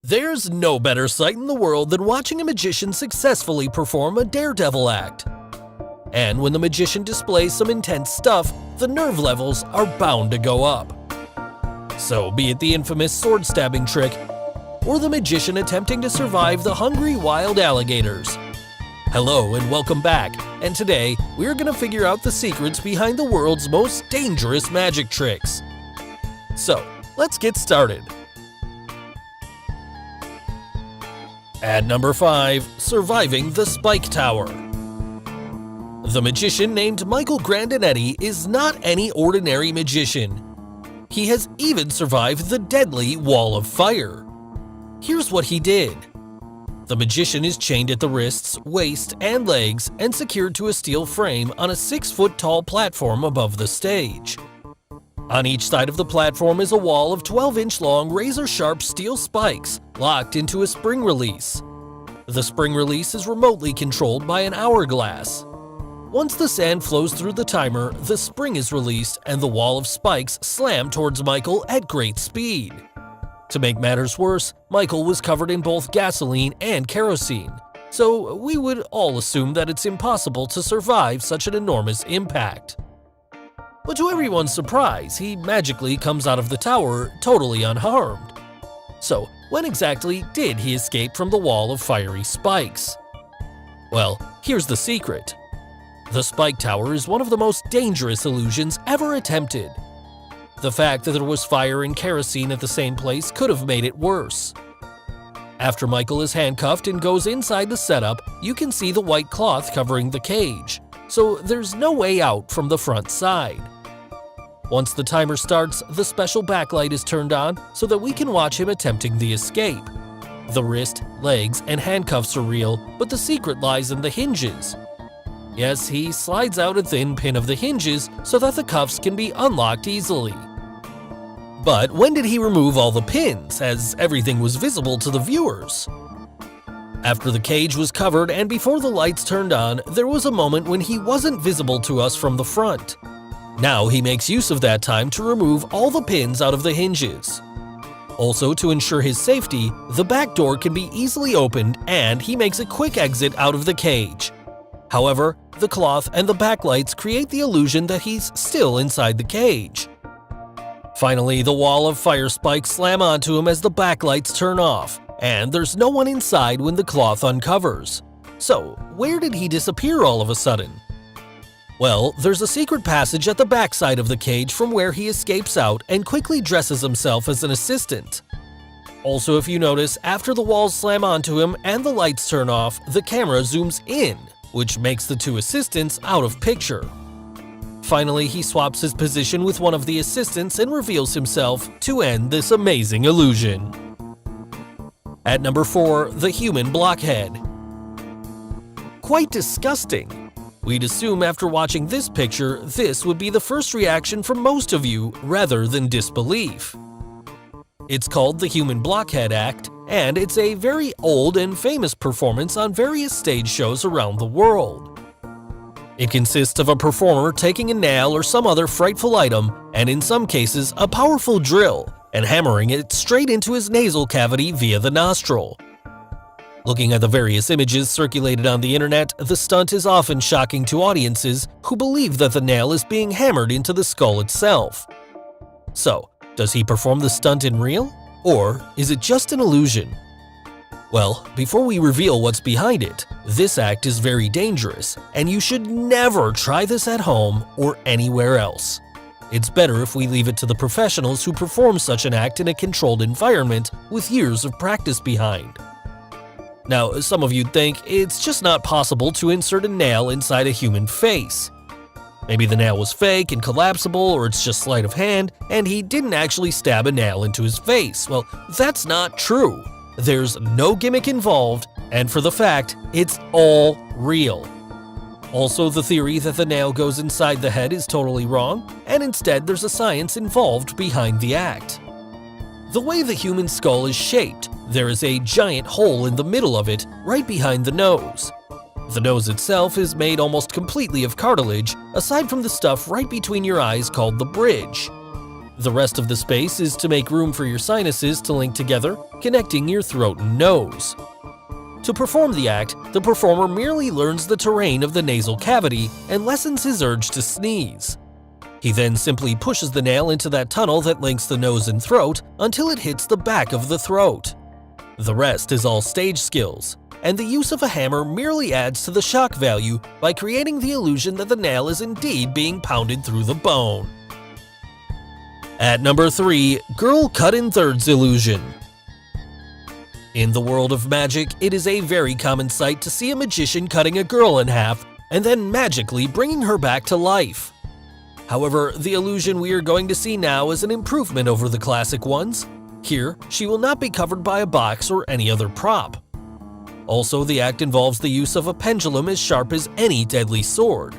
There's no better sight in the world than watching a magician successfully perform a daredevil act. And when the magician displays some intense stuff, the nerve levels are bound to go up. So be it the infamous sword stabbing trick, or the magician attempting to survive the hungry wild alligators. Hello and welcome back, and today we're gonna figure out the secrets behind the world's most dangerous magic tricks. So, let's get started. At number 5, surviving the spike tower. The magician named Michael Grandinetti is not any ordinary magician. He has even survived the deadly wall of fire. Here's what he did. The magician is chained at the wrists, waist, and legs and secured to a steel frame on a 6-foot-tall platform above the stage. On each side of the platform is a wall of 12-inch-long razor-sharp steel spikes locked into a spring release. The spring release is remotely controlled by an hourglass. Once the sand flows through the timer, the spring is released and the wall of spikes slam towards Michael at great speed. To make matters worse, Michael was covered in both gasoline and kerosene, so we would all assume that it's impossible to survive such an enormous impact. But to everyone's surprise, he magically comes out of the tower totally unharmed. So, when exactly did he escape from the wall of fiery spikes? Well, here's the secret. The spike tower is one of the most dangerous illusions ever attempted. The fact that there was fire and kerosene at the same place could have made it worse. After Michael is handcuffed and goes inside the setup, you can see the white cloth covering the cage, so there's no way out from the front side. Once the timer starts, the special backlight is turned on so that we can watch him attempting the escape. The wrist, legs, and handcuffs are real, but the secret lies in the hinges. Yes, he slides out a thin pin of the hinges so that the cuffs can be unlocked easily. But when did he remove all the pins, as everything was visible to the viewers? After the cage was covered and before the lights turned on, there was a moment when he wasn't visible to us from the front. Now he makes use of that time to remove all the pins out of the hinges. Also, to ensure his safety, the back door can be easily opened and he makes a quick exit out of the cage. However, the cloth and the backlights create the illusion that he's still inside the cage. Finally, the wall of fire spikes slam onto him as the backlights turn off, and there's no one inside when the cloth uncovers. So, where did he disappear all of a sudden? Well, there's a secret passage at the backside of the cage from where he escapes out and quickly dresses himself as an assistant. Also, if you notice, after the walls slam onto him and the lights turn off, the camera zooms in, which makes the two assistants out of picture. Finally, he swaps his position with one of the assistants and reveals himself to end this amazing illusion. At number 4, the human blockhead. Quite disgusting. We'd assume after watching this picture, this would be the first reaction from most of you rather than disbelief. It's called the human blockhead act, and it's a very old and famous performance on various stage shows around the world. It consists of a performer taking a nail or some other frightful item, and in some cases a powerful drill, and hammering it straight into his nasal cavity via the nostril. Looking at the various images circulated on the internet, the stunt is often shocking to audiences who believe that the nail is being hammered into the skull itself. So, does he perform the stunt in real? Or is it just an illusion? Well, before we reveal what's behind it, this act is very dangerous, and you should never try this at home or anywhere else. It's better if we leave it to the professionals who perform such an act in a controlled environment with years of practice behind. Now, some of you'd think it's just not possible to insert a nail inside a human face. Maybe the nail was fake and collapsible, or it's just sleight of hand, and he didn't actually stab a nail into his face. Well, that's not true. There's no gimmick involved, and for the fact, it's all real. Also, the theory that the nail goes inside the head is totally wrong, and instead there's a science involved behind the act. The way the human skull is shaped, there is a giant hole in the middle of it, right behind the nose. The nose itself is made almost completely of cartilage, aside from the stuff right between your eyes called the bridge. The rest of the space is to make room for your sinuses to link together, connecting your throat and nose. To perform the act, the performer merely learns the terrain of the nasal cavity and lessens his urge to sneeze. He then simply pushes the nail into that tunnel that links the nose and throat until it hits the back of the throat. The rest is all stage skills, and the use of a hammer merely adds to the shock value by creating the illusion that the nail is indeed being pounded through the bone. At number 3, Girl Cut in Thirds Illusion. In the world of magic, it is a very common sight to see a magician cutting a girl in half and then magically bringing her back to life. However, the illusion we are going to see now is an improvement over the classic ones. Here, she will not be covered by a box or any other prop. Also, the act involves the use of a pendulum as sharp as any deadly sword.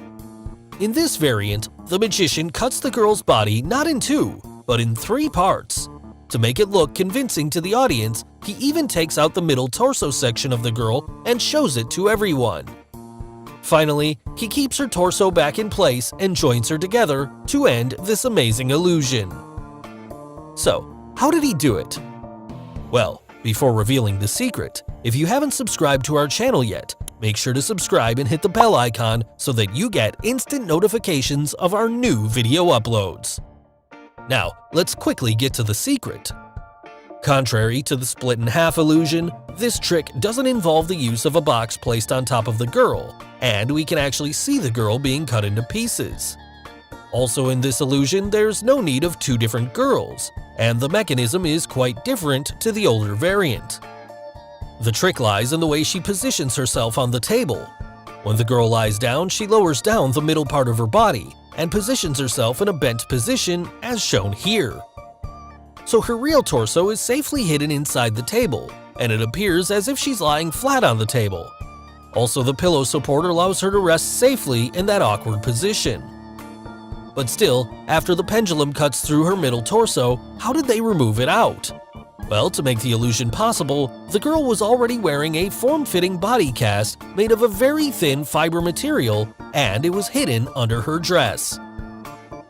In this variant, the magician cuts the girl's body not in 2, but in 3 parts. To make it look convincing to the audience, he even takes out the middle torso section of the girl and shows it to everyone. Finally, he keeps her torso back in place and joins her together to end this amazing illusion. So, how did he do it? Well, before revealing the secret, if you haven't subscribed to our channel yet, make sure to subscribe and hit the bell icon so that you get instant notifications of our new video uploads. Now, let's quickly get to the secret. Contrary to the split-in-half illusion, this trick doesn't involve the use of a box placed on top of the girl, and we can actually see the girl being cut into pieces. Also in this illusion, there's no need of 2 different girls, and the mechanism is quite different to the older variant. The trick lies in the way she positions herself on the table. When the girl lies down, she lowers down the middle part of her body and positions herself in a bent position as shown here. So her real torso is safely hidden inside the table, and it appears as if she's lying flat on the table. Also, the pillow support allows her to rest safely in that awkward position. But still, after the pendulum cuts through her middle torso, how did they remove it out? Well, to make the illusion possible, the girl was already wearing a form-fitting body cast made of a very thin fiber material, and it was hidden under her dress.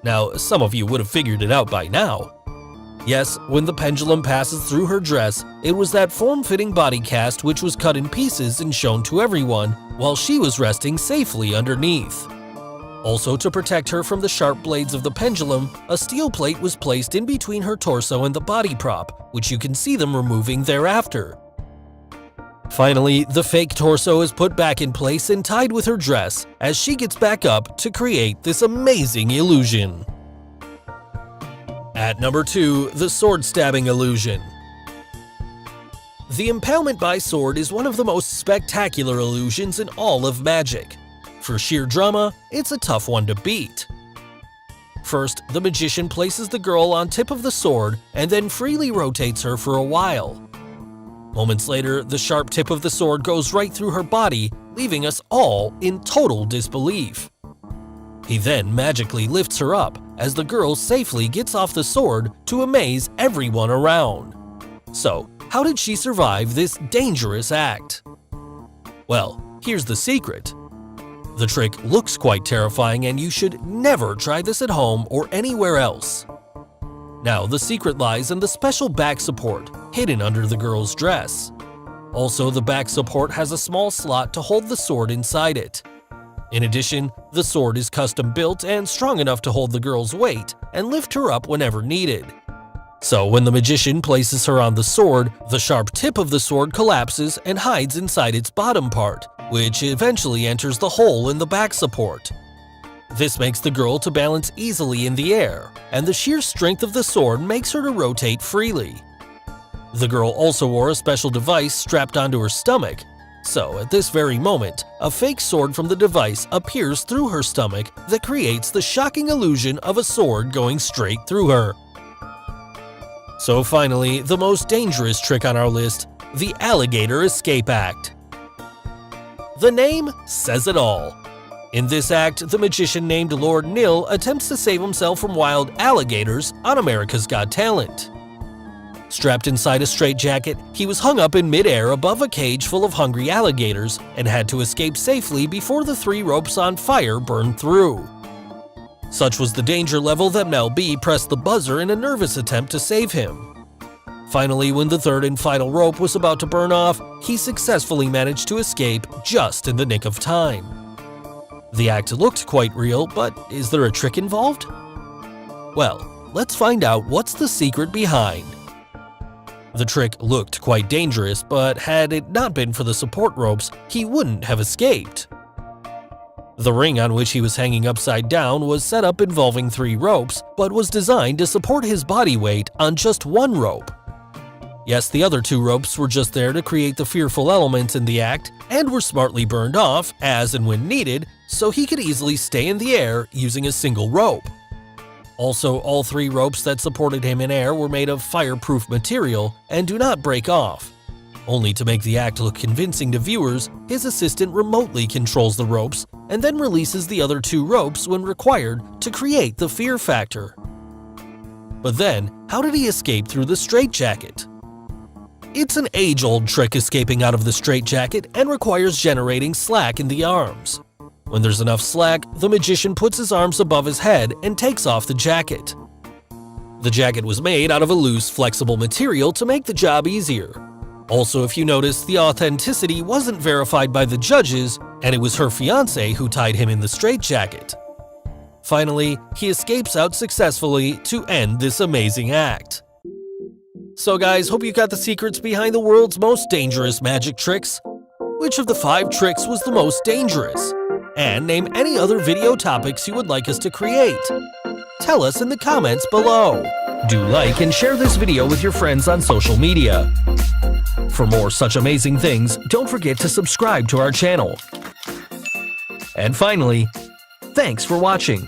Now, some of you would have figured it out by now. Yes, when the pendulum passes through her dress, it was that form-fitting body cast which was cut in pieces and shown to everyone while she was resting safely underneath. Also, to protect her from the sharp blades of the pendulum, a steel plate was placed in between her torso and the body prop, which you can see them removing thereafter. Finally, the fake torso is put back in place and tied with her dress as she gets back up to create this amazing illusion. At number 2, the sword stabbing illusion. The impalement by sword is one of the most spectacular illusions in all of magic. For sheer drama, it's a tough one to beat. First, the magician places the girl on tip of the sword and then freely rotates her for a while. Moments later, the sharp tip of the sword goes right through her body, leaving us all in total disbelief. He then magically lifts her up as the girl safely gets off the sword to amaze everyone around. So, how did she survive this dangerous act? Well, here's the secret. The trick looks quite terrifying and you should never try this at home or anywhere else. Now, the secret lies in the special back support hidden under the girl's dress. Also, the back support has a small slot to hold the sword inside it. In addition, the sword is custom built and strong enough to hold the girl's weight and lift her up whenever needed. So when the magician places her on the sword, the sharp tip of the sword collapses and hides inside its bottom part, which eventually enters the hole in the back support. This makes the girl to balance easily in the air, and the sheer strength of the sword makes her to rotate freely. The girl also wore a special device strapped onto her stomach, so at this very moment, a fake sword from the device appears through her stomach that creates the shocking illusion of a sword going straight through her. So finally, the most dangerous trick on our list, the alligator escape act. The name says it all. In this act, the magician named Lord Nil attempts to save himself from wild alligators on America's Got Talent. Strapped inside a straitjacket, he was hung up in midair above a cage full of hungry alligators and had to escape safely before the 3 ropes on fire burned through. Such was the danger level that Mel B pressed the buzzer in a nervous attempt to save him. Finally, when the third and final rope was about to burn off, he successfully managed to escape just in the nick of time. The act looked quite real, but is there a trick involved? Well, let's find out what's the secret behind. The trick looked quite dangerous, but had it not been for the support ropes, he wouldn't have escaped. The ring on which he was hanging upside down was set up involving 3 ropes, but was designed to support his body weight on just 1 rope. Yes, the other 2 ropes were just there to create the fearful elements in the act and were smartly burned off as and when needed, so he could easily stay in the air using a single rope. Also, all 3 ropes that supported him in air were made of fireproof material and do not break off. Only to make the act look convincing to viewers, his assistant remotely controls the ropes and then releases the other 2 ropes when required to create the fear factor. But then, how did he escape through the straitjacket? It's an age-old trick escaping out of the straitjacket and requires generating slack in the arms. When there's enough slack, the magician puts his arms above his head and takes off the jacket. The jacket was made out of a loose, flexible material to make the job easier. Also, if you notice, the authenticity wasn't verified by the judges, and it was her fiancé who tied him in the straitjacket. Finally, he escapes out successfully to end this amazing act. So guys, hope you got the secrets behind the world's most dangerous magic tricks. Which of the 5 tricks was the most dangerous? And name any other video topics you would like us to create. Tell us in the comments below. Do like and share this video with your friends on social media. For more such amazing things, don't forget to subscribe to our channel. And finally, thanks for watching.